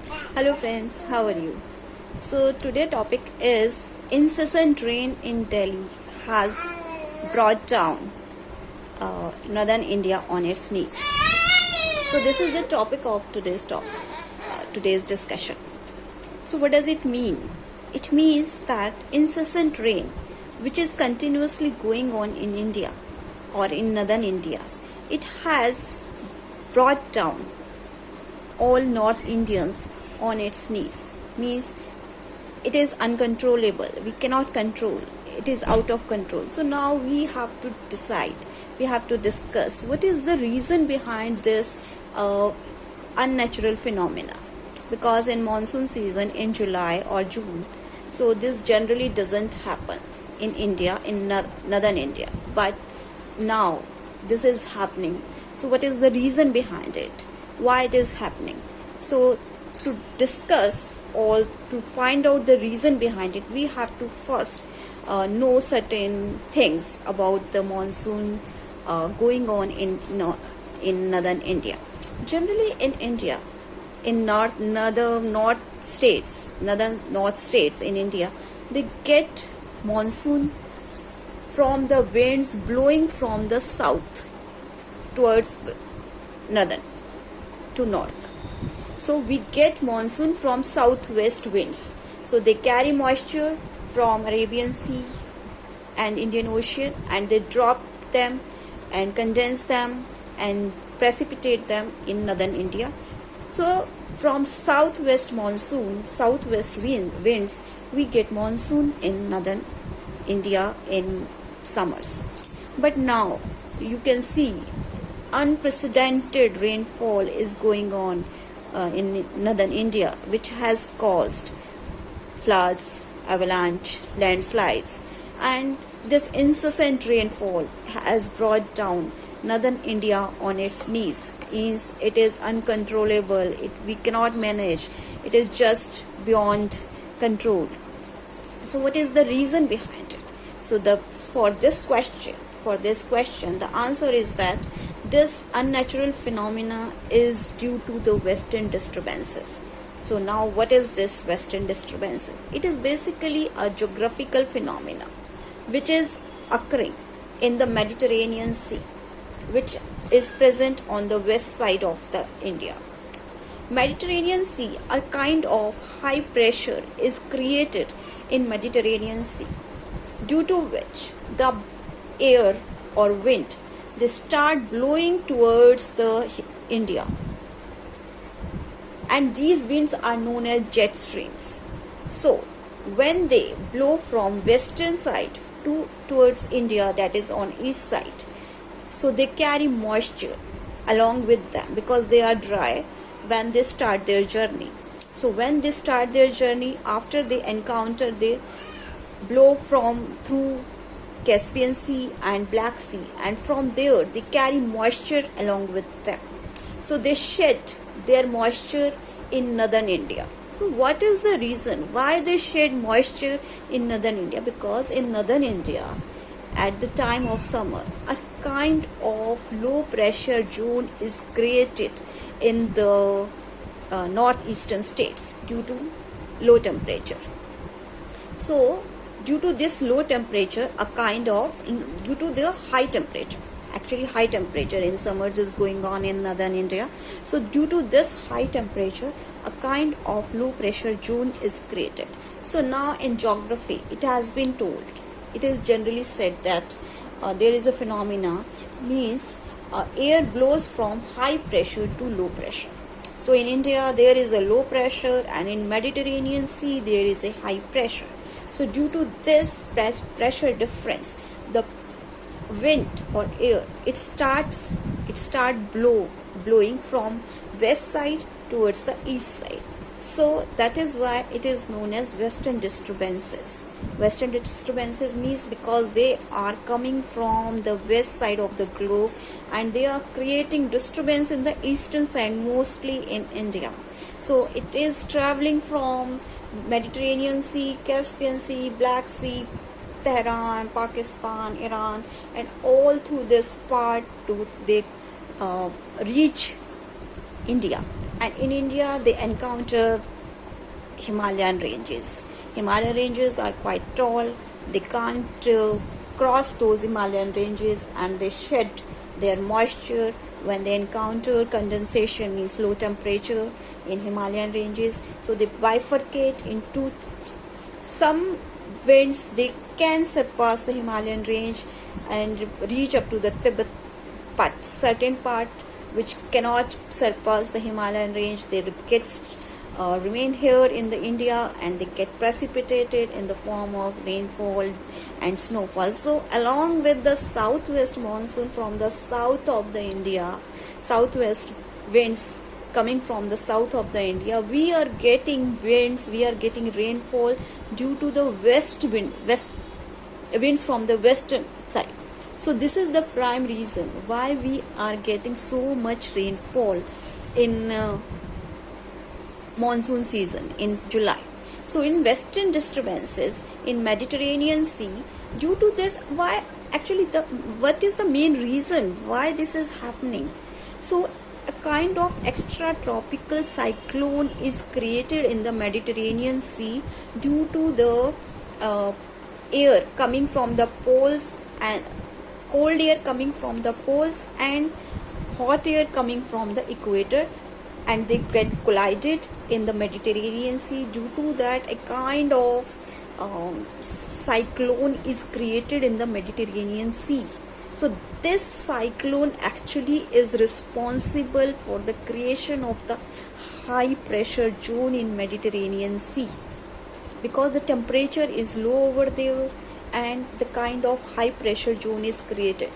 Hello friends, how are you? So today topic is incessant rain in Delhi has brought down northern India on its knees. So this is the topic of today's discussion. So what does it mean? It means that incessant rain, which is continuously going on in India or in northern India, it has brought down all North Indians on its knees. Means it is uncontrollable. We cannot control. It is out of control. So now we have to decide. We have to discuss what is the reason behind this unnatural phenomena. Because in monsoon season in July or June, so this generally doesn't happen in India, in northern India. But now this is happening. So what is the reason behind it? Why it is happening? So to discuss or to find out the reason behind it, we have to first know certain things about the monsoon going on in northern India. Generally in India, in north states in India, they get monsoon from the winds blowing from the south towards northern to north. So we get monsoon from southwest winds. So they carry moisture from Arabian Sea and Indian Ocean, and they drop them and condense them and precipitate them in northern India. So from southwest winds, we get monsoon in northern India in summers. But now you can see unprecedented rainfall is going on in northern India, which has caused floods, avalanche, landslides, and this incessant rainfall has brought down northern India on its knees. It is uncontrollable. We cannot manage. It is just beyond control. So what is the reason behind it? So for this question, the answer is that this unnatural phenomena is due to the western disturbances. So now what is this western disturbances? It is basically a geographical phenomena which is occurring in the Mediterranean Sea, which is present on the west side of the India. Mediterranean Sea, a kind of high pressure is created in Mediterranean Sea, due to which the air or wind, they start blowing towards the India, and these winds are known as jet streams. So when they blow from western side towards India, that is on east side, so they carry moisture along with them because they are dry when they start their journey. So when they start their journey, after they encounter, they blow through Caspian Sea and Black Sea, and from there they carry moisture along with them. So they shed their moisture in northern India. So what is the reason why they shed moisture in northern India? Because in northern India, at the time of summer, a kind of low pressure zone is created in the northeastern states due to low temperature. So due to this low temperature, due to the high temperature in summers is going on in northern India. So due to this high temperature, a kind of low pressure zone is created. So now in geography, it has been told, it is generally said that there is a phenomena, means air blows from high pressure to low pressure. So in India, there is a low pressure, and in Mediterranean Sea, there is a high pressure. So due to this pressure difference, the wind or air, it starts blowing from west side towards the east side. So that is why it is known as western disturbances. Western disturbances means because they are coming from the west side of the globe, and they are creating disturbance in the eastern side, mostly in India. So it is traveling from Mediterranean Sea, Caspian Sea, Black Sea, Tehran, Pakistan, Iran, and all through this part they reach India. And in India, they encounter Himalayan ranges. Himalayan ranges are quite tall. They can't cross those Himalayan ranges, and they shed their moisture when they encounter condensation, means low temperature in Himalayan ranges. So they bifurcate into some winds. They can surpass the Himalayan range and reach up to the Tibet, but certain part which cannot surpass the Himalayan range, they get remain here in the India, and they get precipitated in the form of rainfall and snowfall. So along with the southwest monsoon from the south of the India, southwest winds coming from the south of the India, we are getting rainfall due to the west winds from the western side. So this is the prime reason why we are getting so much rainfall in monsoon season in July. So in western disturbances in Mediterranean Sea, due to this, what is the main reason why this is happening? So a kind of extra tropical cyclone is created in the Mediterranean Sea due to the air coming from the poles, and cold air coming from the poles and hot air coming from the equator, and they get collided in the Mediterranean Sea. Due to that, a kind of cyclone is created in the Mediterranean Sea. So this cyclone actually is responsible for the creation of the high pressure zone in Mediterranean Sea, because the temperature is low over there and the kind of high pressure zone is created.